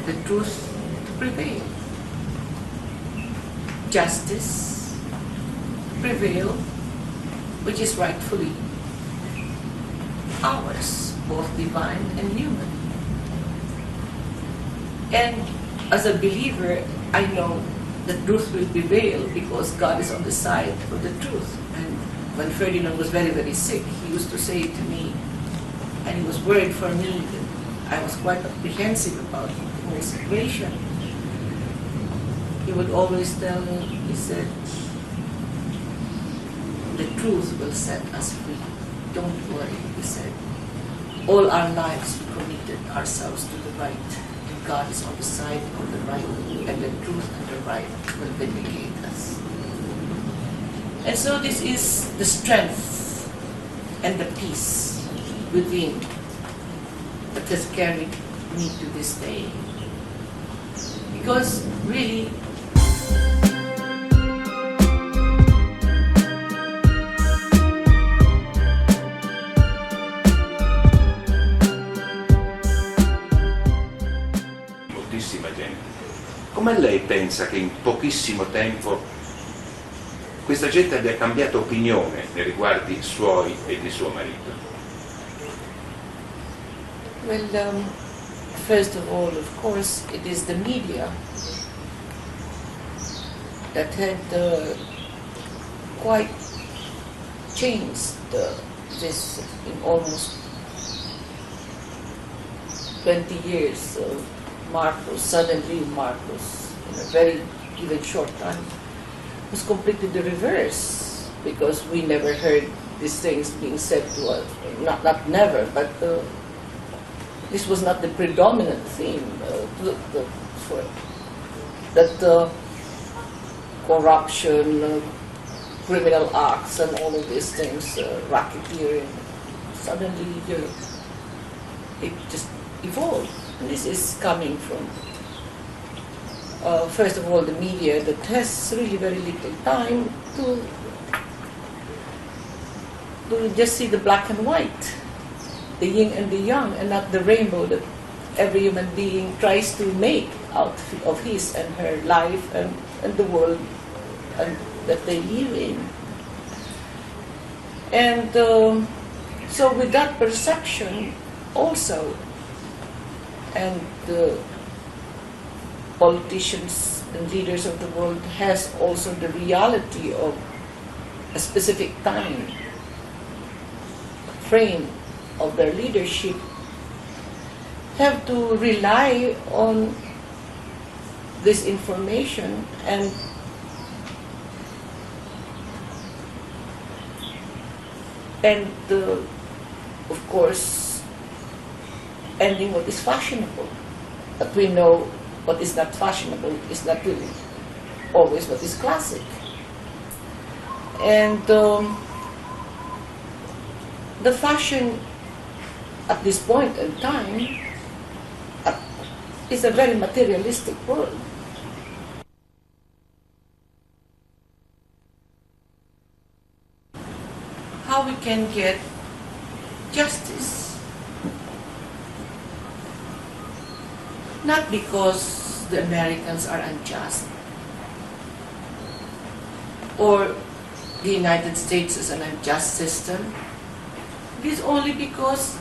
the truth to prevail. Justice prevail, which is rightfully ours, both divine and human. And as a believer, I know the truth will prevail because God is on the side of the truth. And when Ferdinand was very, very sick, he used to say to me, and he was worried for me, that I was quite apprehensive about the whole situation. He would always tell me, he said, the truth will set us free. Don't worry, he said. All our lives we committed ourselves to the right. And God is on the side of the right, and the truth and the right will vindicate us. And so this is the strength and the peace within that has carried me to this day. Because really, moltissima gente. Come lei pensa che in pochissimo tempo questa gente abbia cambiato opinione nei riguardi suoi e di suo marito? well, first of all, of course, it is the media that had quite changed this in almost 20 years. Suddenly Marcos, in a very even short time, was completely the reverse, because we never heard these things being said to us. Not never, but this was not the predominant theme. That corruption, criminal acts, and all of these things, racketeering, suddenly it just evolved. And this is coming from, first of all, the media that has really very little time to just see the black and white, the yin and the yang, and not the rainbow that every human being tries to make out of his and her life and the world that they live in. And so with that perception also, and the politicians and leaders of the world has also the reality of a specific time frame of their leadership, have to rely on this information and of course ending what is fashionable. But we know what is not fashionable is not really always what is classic. And the fashion at this point in time is a very materialistic world. How we can get justice? Not because the Americans are unjust, or the United States is an unjust system. It is only because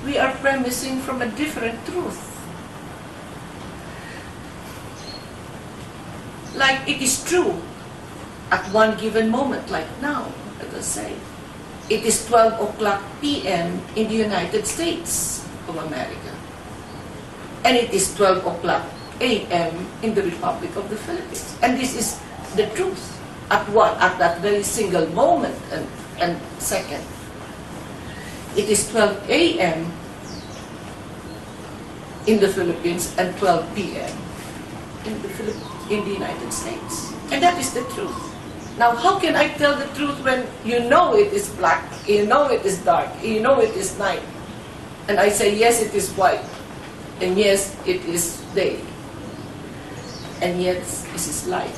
we are premising from a different truth. Like it is true at one given moment, like now, let us say, it is 12 o'clock p.m. in the United States of America. And it is 12 o'clock a.m. in the Republic of the Philippines. And this is the truth. At what? At that very single moment and second. It is 12 a.m. in the Philippines and 12 p.m. in the United States. And that is the truth. Now, how can I tell the truth when you know it is black, you know it is dark, you know it is night, and I say, yes, it is white, and yes, it is day, and yes, this is light?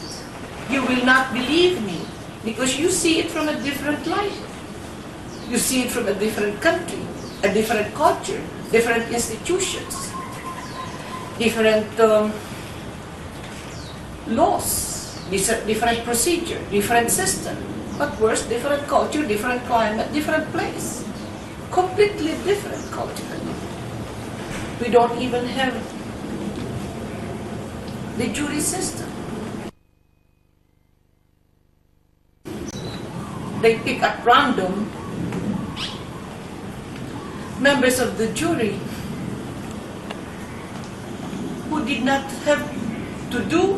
You will not believe me, because you see it from a different light. You see it from a different country, a different culture, different institutions. different laws, different procedure, different system. But worse, different culture, different climate, different place. Completely different culture. We don't even have the jury system. They pick at random members of the jury who did not have to do,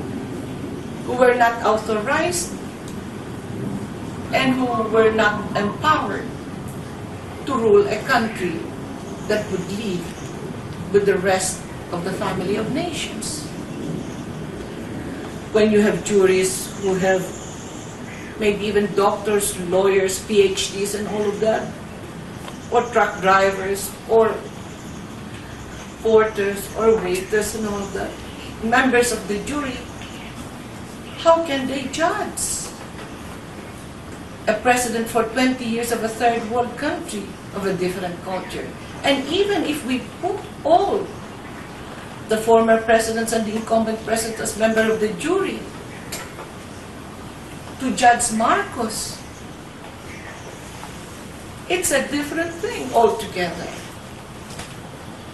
who were not authorized, and who were not empowered to rule a country that would lead with the rest of the family of nations. When you have juries who have maybe even doctors, lawyers, PhDs and all of that, or truck drivers, or porters, or waiters and all of that, members of the jury, how can they judge a president for 20 years of a third world country of a different culture? And even if we put all the former presidents and the incumbent president as members of the jury to judge Marcos, it's a different thing altogether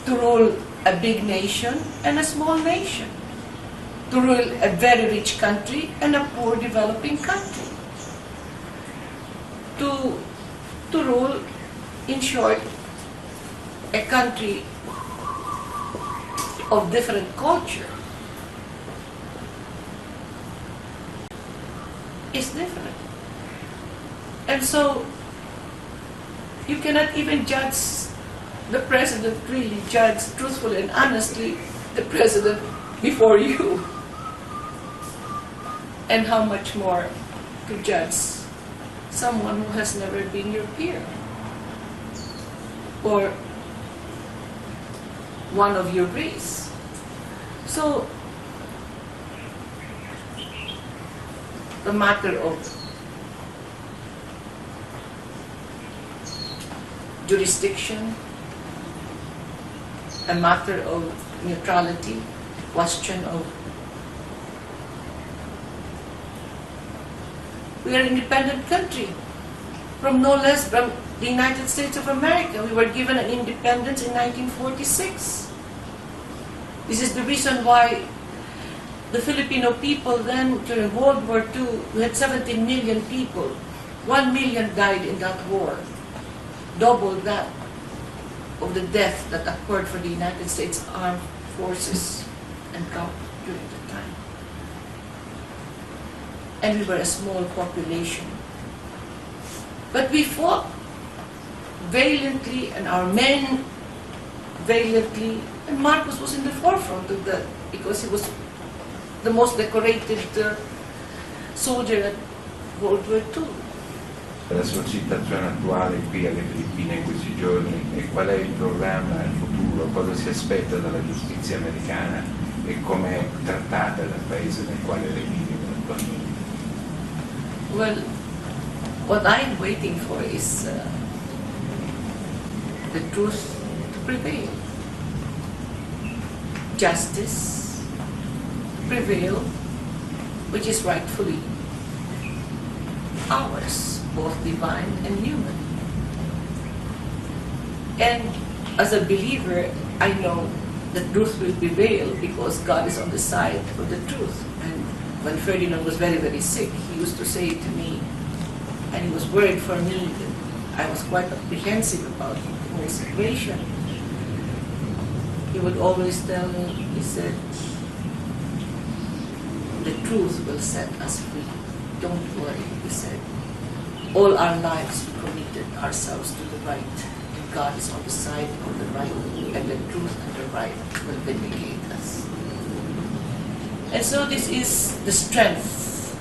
to rule a big nation and a small nation, to rule a very rich country and a poor developing country, to rule, in short, a country of different culture is different. And so you cannot even judge the president, really judge truthfully and honestly the president before you. And how much more to judge someone who has never been your peer or one of your race. So the matter of jurisdiction, a matter of neutrality, question of we are an independent country from no less from the United States of America. We were given an independence in 1946. This is the reason why the Filipino people then, during World War II, we had 17 million people. 1 million died in that war. Double that of the death that occurred for the United States Armed Forces and government during the time. And we were a small population. But we fought valiantly, and our men valiantly, and Marcos was in the forefront of that because he was the most decorated soldier at World War II. La sua situazione attuale qui alle Filippine in questi giorni e qual è il programma nel futuro, cosa si aspetta dalla giustizia americana e come è trattata dal paese nel quale lei vive attualmente? Well, what I'm waiting for is the truth to prevail. Justice prevail, which is rightfully ours, both divine and human. And as a believer, I know the truth will prevail because God is on the side of the truth. And when Ferdinand was very, very sick, he used to say to me, and he was worried for me that I was quite apprehensive about the whole situation. He would always tell me, he said, the truth will set us free. Don't worry, he said. All our lives we committed ourselves to the right, and God is on the side of the right, and the truth and the right will vindicate us. And so this is the strength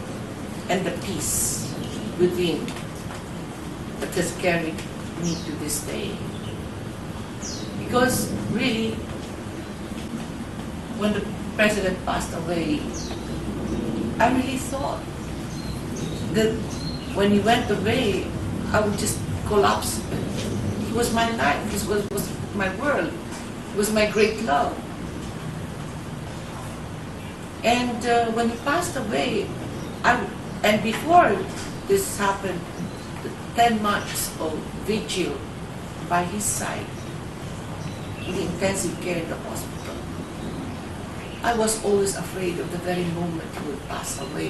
and the peace within that has carried me to this day. Because really, when the president passed away, I really thought that when he went away, I would just collapse. He was my life, he was my world, he was my great love. And when he passed away, and before this happened, the 10 months of vigil by his side, in the intensive care in the hospital, I was always afraid of the very moment he would pass away,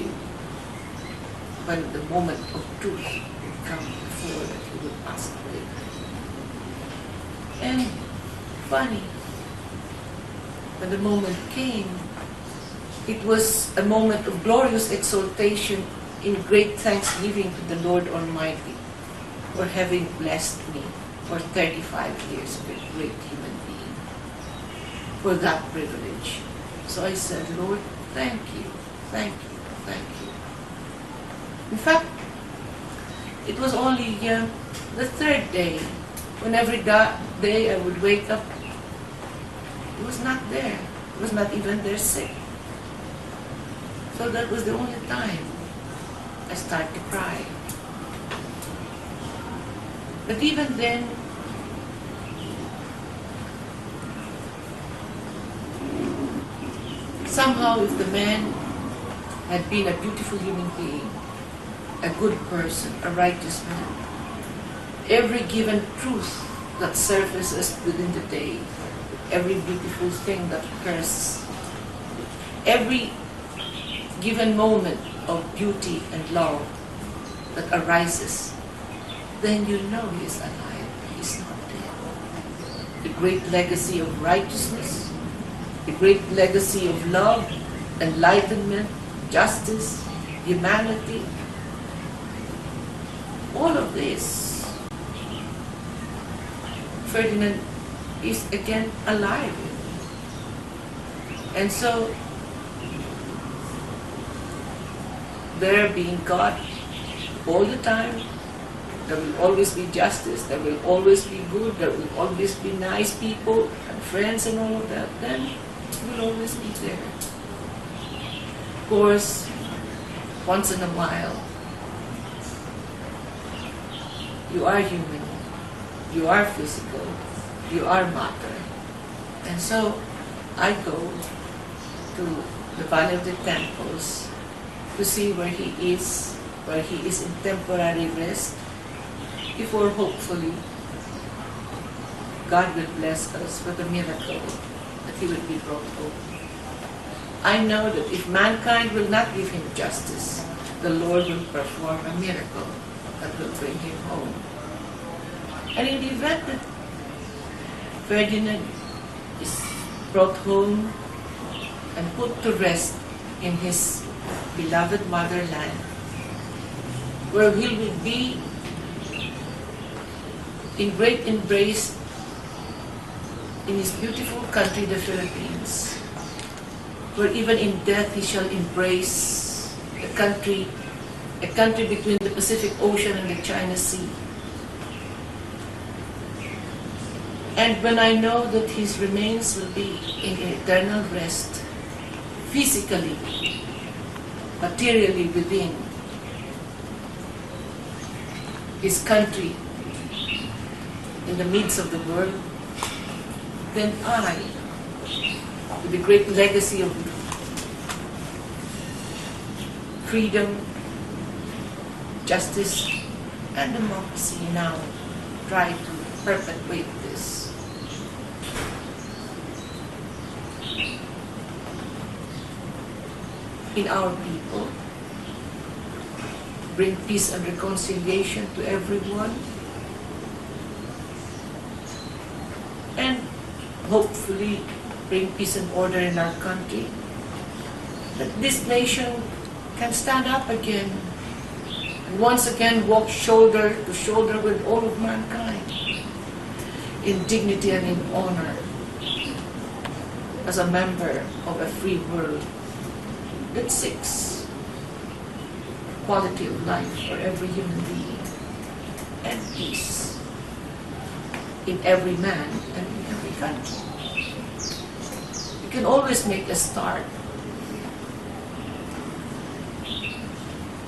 when the moment of truth would come before that he would pass away. And funny, when the moment came, it was a moment of glorious exaltation in great thanksgiving to the Lord Almighty for having blessed me for 35 years with a great human being, for that privilege. So I said, Lord, thank you, thank you, thank you. In fact, it was only the third day, when every day I would wake up, it was not there. It was not even there sick. So that was the only time I started to cry. But even then, somehow if the man had been a beautiful human being, a good person, a righteous man, every given truth that surfaces within the day, every beautiful thing that occurs, every given moment of beauty and love that arises, then you know he is alive, he is not dead. The great legacy of righteousness, the great legacy of love, enlightenment, justice, humanity, all of this, Ferdinand is again alive. And so, there being God all the time, there will always be justice, there will always be good, there will always be nice people and friends and all of that, then it will always be there. Of course, once in a while, you are human, you are physical, you are matter. And so I go to the Valley of the Temples to see where he is in temporary rest, before hopefully God will bless us with a miracle that he will be brought home. I know that if mankind will not give him justice, the Lord will perform a miracle that will bring him home. And in the event that Ferdinand is brought home and put to rest in his beloved motherland, where he will be in great embrace in his beautiful country, the Philippines, where even in death he shall embrace a country between the Pacific Ocean and the China Sea. And when I know that his remains will be in eternal rest, physically, materially within his country, in the midst of the world, then I, with the great legacy of freedom, justice, and democracy, now try to perpetuate this. In our people, bring peace and reconciliation to everyone, and hopefully bring peace and order in our country, that this nation can stand up again and once again walk shoulder to shoulder with all of mankind in dignity and in honor as a member of a free world that seeks quality of life for every human being and peace in every man and in every country. You can always make a start.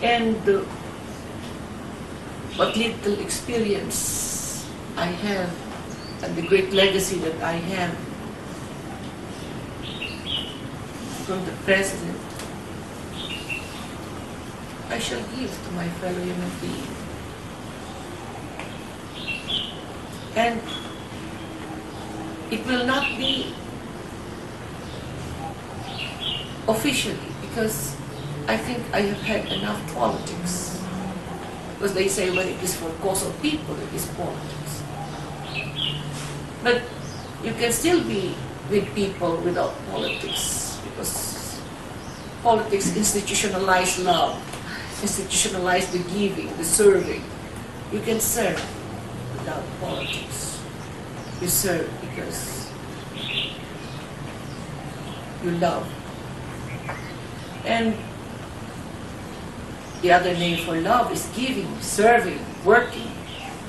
And what little experience I have and the great legacy that I have, from the President, I shall give to my fellow human being. And it will not be officially, because I think I have had enough politics. Because they say when it is for cause of people, it is politics. But you can still be with people without politics, because politics institutionalize love, institutionalize the giving, the serving. You can serve without politics. You serve because you love. And the other name for love is giving, serving, working.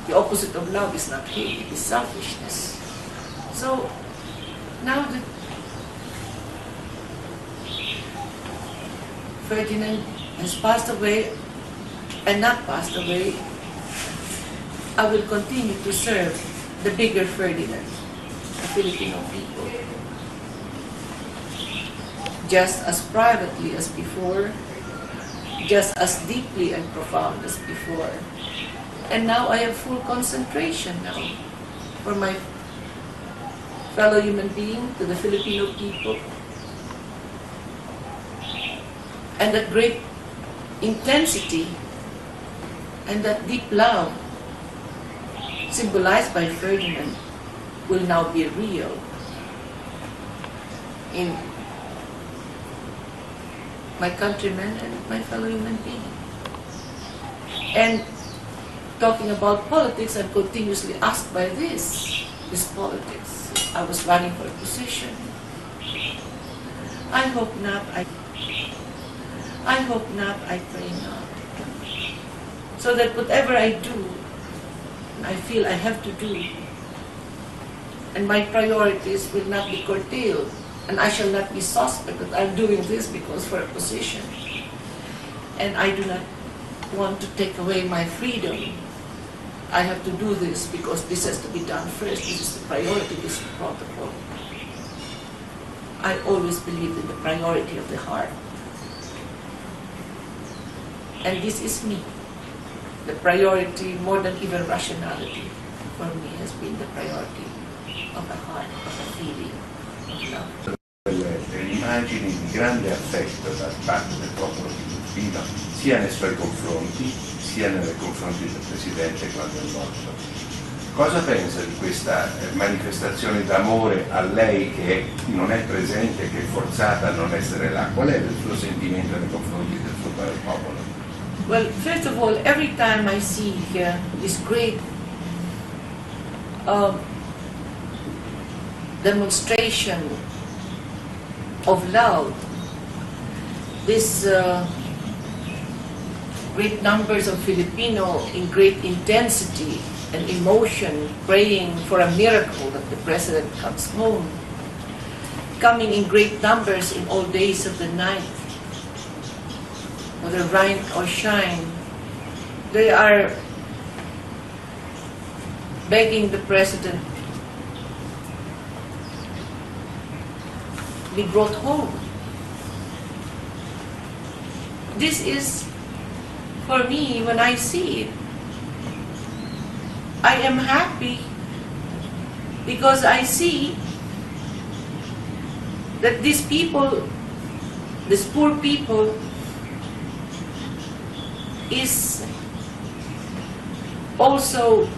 The opposite of love is not hate, it is selfishness. So now that Ferdinand has passed away and not passed away, I will continue to serve the bigger Ferdinand, the Filipino people, just as privately as before, just as deeply and profound as before. And now I have full concentration now for my fellow human being, to the Filipino people. And that great intensity and that deep love symbolized by Ferdinand will now be real in my countrymen and my fellow human being. And talking about politics, I'm continuously asked by this politics. I was running for a position. I hope not, I pray not. So that whatever I do, I feel I have to do, and my priorities will not be curtailed, and I shall not be suspect that I'm doing this because for a position. And I do not want to take away my freedom. I have to do this because this has to be done first. This is the priority, this is the protocol. I always believe in the priority of the heart. And this is me. The priority, more than even rationality, for me has been the priority of the heart, of the feeling of love. Delle immagini di grande affetto da parte del popolo filippino, sia nei suoi confronti, sia nei confronti del Presidente quando è morto. Cosa pensa di questa manifestazione d'amore a lei che non è presente, che è forzata a non essere là? Qual è il suo sentimento nei confronti del suo popolo? Well, first of all, every time I see here this great demonstration of love, this great numbers of Filipino in great intensity and emotion praying for a miracle that the President comes home, coming in great numbers in all days of the night, whether rain or shine, they are begging the President be brought home. This is, for me, when I see it, I am happy because I see that these people, these poor people, is also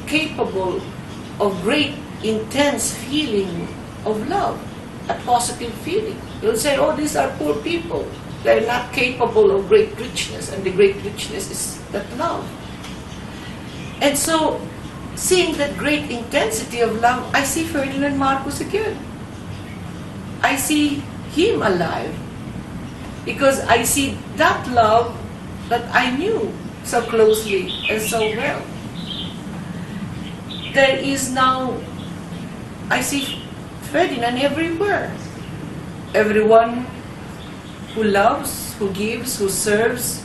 capable of great intense feeling of love, a positive feeling. You'll say, oh, these are poor people. They're not capable of great richness, and the great richness is that love. And so, seeing that great intensity of love, I see Ferdinand Marcos again. I see him alive because I see that love that I knew so closely and so well. There is now, I see Ferdinand everywhere. Everyone who loves, who gives, who serves,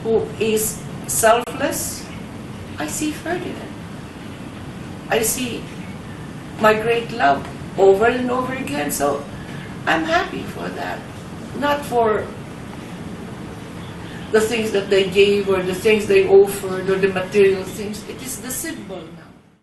who is selfless, I see Ferdinand. I see my great love over and over again. So I'm happy for that. Not for the things that they gave or the things they offered or the material things. It is the symbol now.